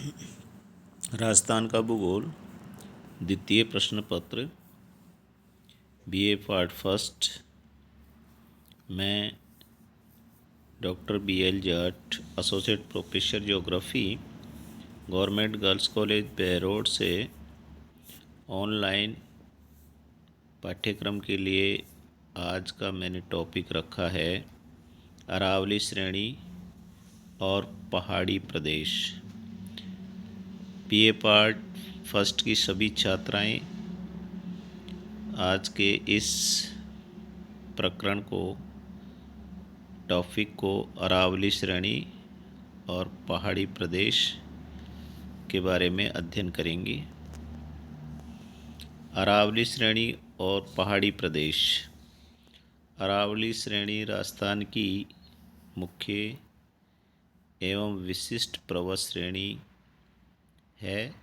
राजस्थान का भूगोल द्वितीय प्रश्न पत्र बीए पार्ट फर्स्ट में doctor BL Jat associate professor geography government girls college Behror से ऑनलाइन पाठ्यक्रम के लिए आज का मैंने टॉपिक रखा है अरावली श्रेणी और पहाड़ी प्रदेश। बीए पार्ट फर्स्ट की सभी छात्राएं आज के इस प्रकरण को टॉपिक को अरावली श्रेणी और पहाड़ी प्रदेश के बारे में अध्ययन करेंगे। अरावली श्रेणी और पहाड़ी प्रदेश। अरावली श्रेणी राजस्थान की मुख्य एवं विशिष्ट पर्वत श्रेणी है।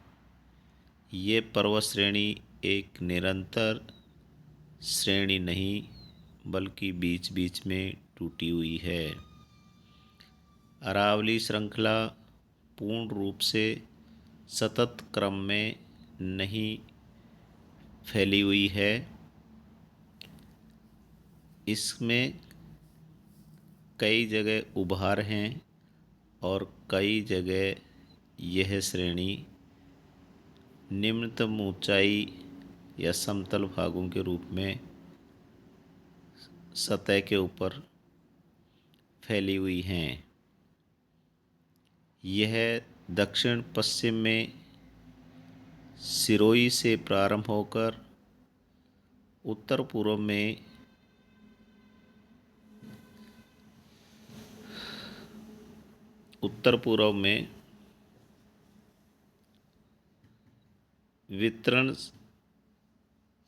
ये पर्वत श्रेणी एक निरंतर श्रेणी नहीं बल्कि बीच बीच में टूटी हुई है। अरावली श्रृंखला पूर्ण रूप से सतत क्रम में नहीं फैली हुई है। इसमें कई जगह उभार हैं और कई जगह यह श्रेणी निम्नतम ऊंचाई या समतल भागों के रूप में सतह के ऊपर फैली हुई हैं। यह दक्षिण पश्चिम में सिरोही से प्रारंभ होकर उत्तर पूर्व में वितरण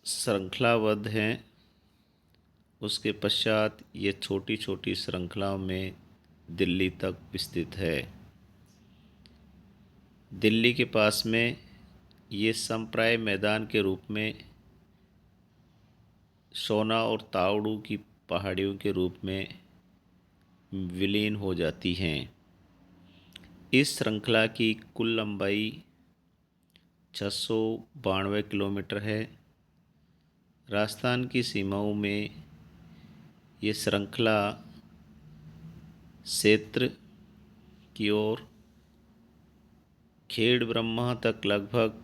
श्रृंखलाबद्ध हैं। उसके पश्चात ये छोटी छोटी श्रृंखलाओं में दिल्ली तक विस्तृत है। दिल्ली के पास में ये समप्राय मैदान के रूप में सोना और तावड़ू की पहाड़ियों के रूप में विलीन हो जाती हैं। इस श्रृंखला की कुल लंबाई 692 किलोमीटर है। राजस्थान की सीमाओं में ये श्रृंखला क्षेत्र की ओर खेड़ ब्रह्मा तक लगभग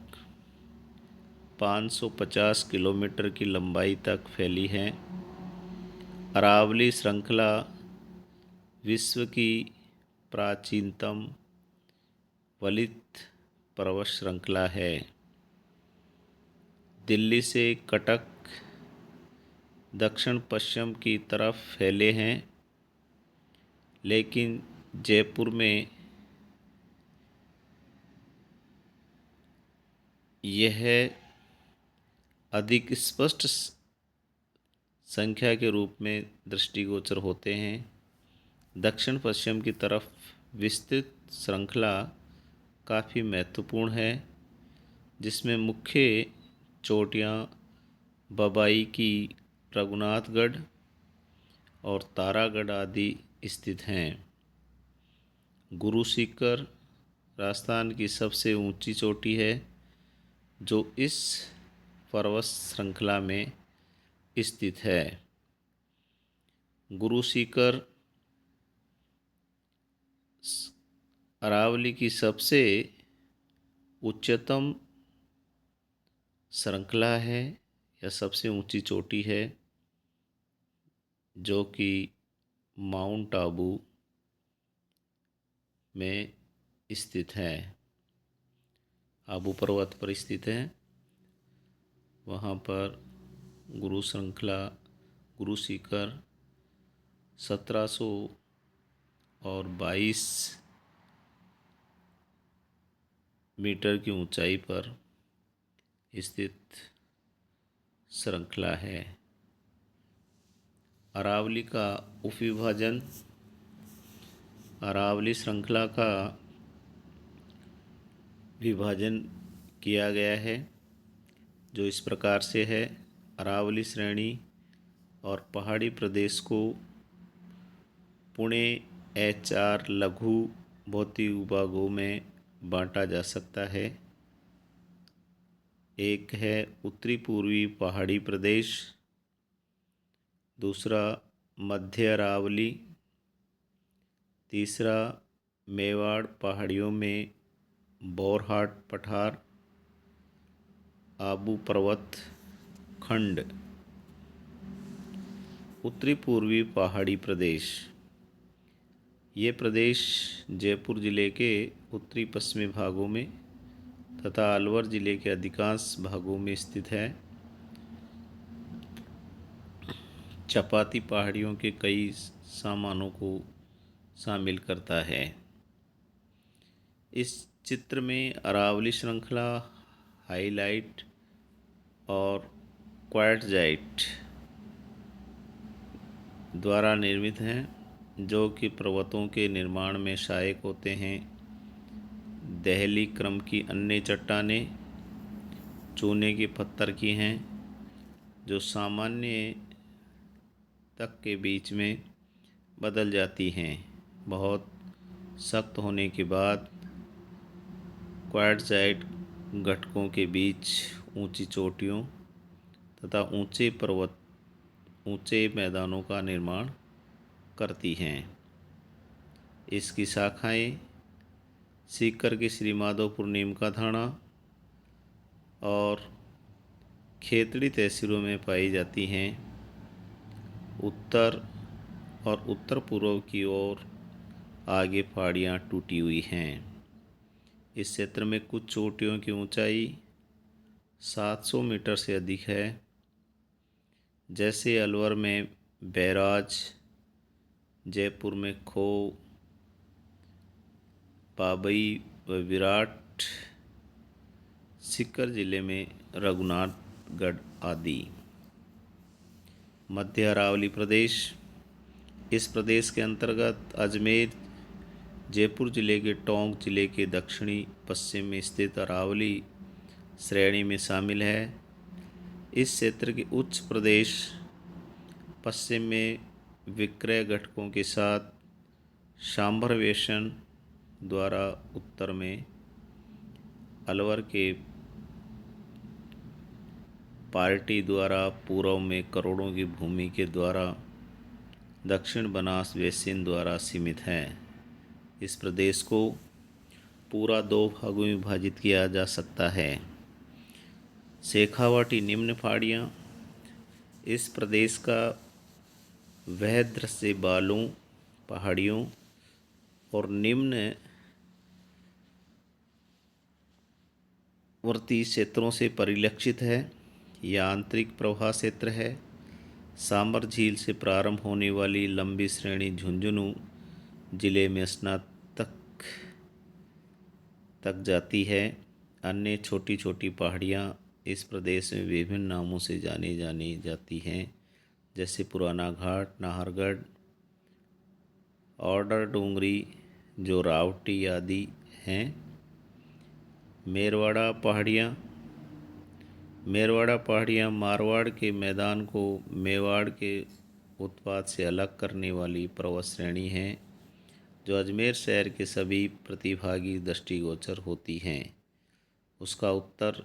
550 किलोमीटर की लंबाई तक फैली है। अरावली श्रृंखला विश्व की प्राचीनतम वलित पर्वत श्रृंखला है। दिल्ली से कटक दक्षिण पश्चिम की तरफ फैले हैं, लेकिन जयपुर में यह अधिक स्पष्ट संख्या के रूप में दृष्टिगोचर होते हैं। दक्षिण पश्चिम की तरफ विस्तृत श्रृंखला काफ़ी महत्वपूर्ण है, जिसमें मुख्य चोटियाँ बबाई की रघुनाथगढ़ और तारागढ़ आदि स्थित हैं। गुरु सीकर राजस्थान की सबसे ऊंची चोटी है, जो इस पर्वत श्रृंखला में स्थित है। गुरु सीकर अरावली की सबसे उच्चतम श्रृंखला है या सबसे ऊंची चोटी है, जो कि माउंट आबू में स्थित है। आबू पर्वत पर स्थित है। वहाँ पर गुरु श्रृंखला गुरु सीकर 1722 मीटर की ऊंचाई पर स्थित श्रृंखला है। अरावली का उपविभाजन। अरावली श्रृंखला का विभाजन किया गया है, जो इस प्रकार से है। अरावली श्रेणी और पहाड़ी प्रदेश को पुणे HR लघु भौतिक विभागों में बांटा जा सकता है। एक है उत्तरी पूर्वी पहाड़ी प्रदेश, दूसरा मध्य अरावली, तीसरा मेवाड़ पहाड़ियों में बोरहाट पठार, आबू पर्वत खंड। उत्तरी पूर्वी पहाड़ी प्रदेश, ये प्रदेश जयपुर जिले के उत्तरी पश्चिमी भागों में तथा अलवर जिले के अधिकांश भागों में स्थित है। चपाती पहाड़ियों के कई सामानों को शामिल करता है। इस चित्र में अरावली श्रृंखला हाइलाइट और क्वार्टजाइट द्वारा निर्मित हैं, जो कि पर्वतों के निर्माण में सहायक होते हैं। दहली क्रम की अन्य चट्टानें चूने के पत्थर की हैं, जो सामान्य तक के बीच में बदल जाती हैं। बहुत सख्त होने के बाद क्वार्टजाइट घटकों के बीच ऊंची चोटियों तथा ऊंचे मैदानों का निर्माण करती हैं। इसकी शाखाएं सीकर के श्री माधोपुर नीम का थाना और खेतड़ी तहसीलों में पाई जाती हैं। उत्तर और उत्तर पूर्व की ओर आगे पहाड़ियाँ टूटी हुई हैं। इस क्षेत्र में कुछ चोटियों की ऊंचाई 700 मीटर से अधिक है, जैसे अलवर में बैराज, जयपुर में खो, पाबई व विराट, सीकर जिले में रघुनाथगढ़ आदि। मध्य अरावली प्रदेश, इस प्रदेश के अंतर्गत अजमेर जयपुर जिले के टोंक जिले के दक्षिणी पश्चिम में स्थित अरावली श्रेणी में शामिल है। इस क्षेत्र के उच्च प्रदेश पश्चिम में विक्रय घटकों के साथ शांभर वेशन द्वारा उत्तर में अलवर के पार्टी द्वारा पूर्व में करोड़ों की भूमि के द्वारा दक्षिण बनास बेसिन द्वारा सीमित है। इस प्रदेश को पूरा 2 भागों में विभाजित किया जा सकता है। शेखावाटी निम्न पहाड़ियाँ, इस प्रदेश का वह दृश्य बालू पहाड़ियों और निम्न वर्ती क्षेत्रों से परिलक्षित है। यह आंतरिक प्रवाह क्षेत्र है। सांबर झील से प्रारंभ होने वाली लंबी श्रेणी झुंझुनू जिले में स्नातक तक जाती है। अन्य छोटी छोटी पहाड़ियाँ इस प्रदेश में विभिन्न नामों से जानी जाती हैं, जैसे पुराना घाट, नाहरगढ़, ऑर्डर डूंगरी, जो रावटी आदि हैं। मेरवाड़ा पहाड़ियाँ मारवाड़ के मैदान को मेवाड़ के उत्पाद से अलग करने वाली पर्वत श्रेणी हैं, जो अजमेर शहर के सभी प्रतिभागी दृष्टिगोचर होती हैं। उसका उत्तर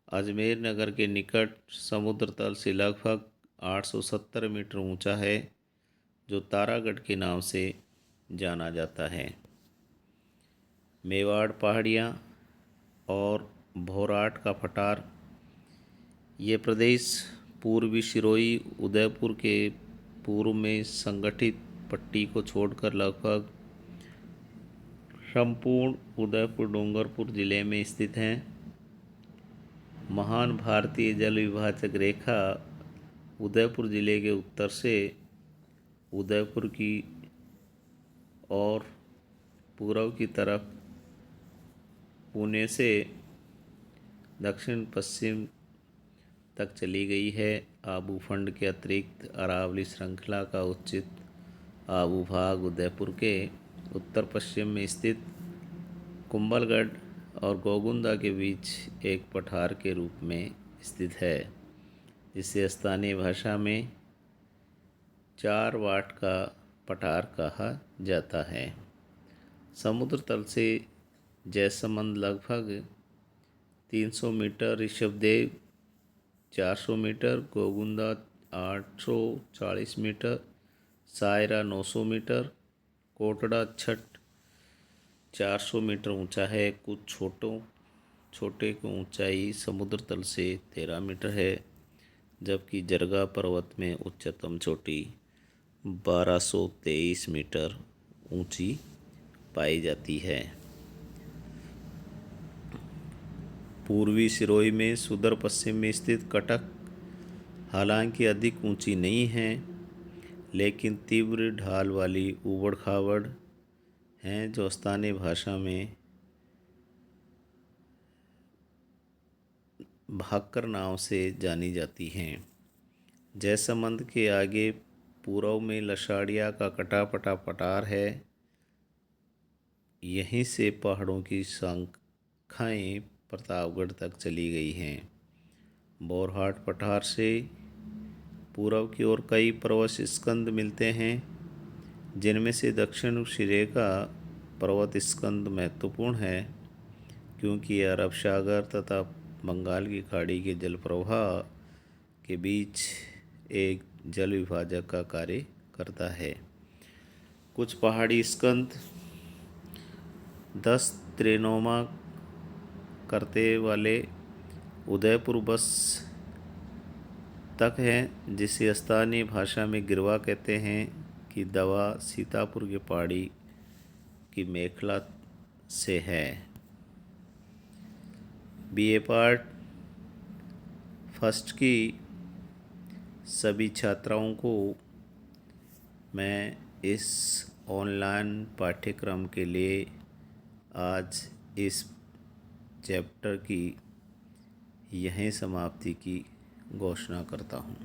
अजमेर नगर के निकट समुद्र तल से लगभग 870 मीटर ऊंचा है, जो तारागढ़ के नाम से जाना जाता है। मेवाड़ पहाड़ियाँ और भोराट का पठार, ये प्रदेश पूर्वी सिरोही उदयपुर के पूर्व में संगठित पट्टी को छोड़कर लगभग संपूर्ण उदयपुर डूंगरपुर जिले में स्थित हैं। महान भारतीय जल विभाजक रेखा उदयपुर जिले के उत्तर से उदयपुर की और पूर्व की तरफ पुणे से दक्षिण पश्चिम तक चली गई है। आबू फंड के अतिरिक्त अरावली श्रृंखला का उच्चित आबू भाग उदयपुर के उत्तर पश्चिम में स्थित कुंभलगढ़ और गोगुंदा के बीच एक पठार के रूप में स्थित है, जिसे स्थानीय भाषा में 4 वाट का पठार कहा जाता है। समुद्र तल से जयसमंद लगभग 300 metre, Rishabhdev 400 metre, Gogunda 840 metre, Sayra 900 metre, Kotra छठ 400 मीटर ऊंचा है। कुछ छोटे की ऊंचाई समुद्र तल से 13 मीटर है, जबकि जरगा पर्वत में उच्चतम चोटी 1223 मीटर ऊंची पाई जाती है। पूर्वी सिरोही में सुदूर पश्चिम में स्थित कटक हालांकि अधिक ऊंची नहीं है, लेकिन तीव्र ढाल वाली ऊबड़ खाबड़ हैं जो स्थानीय भाषा में भाकर नाव से जानी जाती हैं। जयसमंद के आगे पूर्व में लसाड़िया का कटापटा पठार है। यहीं से पहाड़ों की शाखाएं प्रतापगढ़ तक चली गई हैं। बोरहाट पठार से पूर्व की ओर कई पर्वत स्कंद मिलते हैं, जिनमें से दक्षिण सिरे का पर्वत स्कंद महत्वपूर्ण है, क्योंकि यह अरब सागर तथा बंगाल की खाड़ी के जल प्रवाह के बीच एक जल विभाजक का कार्य करता है। कुछ पहाड़ी स्कंद 10 त्रिनोमा करते वाले उदयपुर बस तक हैं, जिसे स्थानीय भाषा में गिरवा कहते हैं, कि दवा सीतापुर के पहाड़ी की मेखला से है। बीए पार्ट फर्स्ट की सभी छात्राओं को मैं इस ऑनलाइन पाठ्यक्रम के लिए आज इस चैप्टर की यहीं समाप्ति की घोषणा करता हूँ।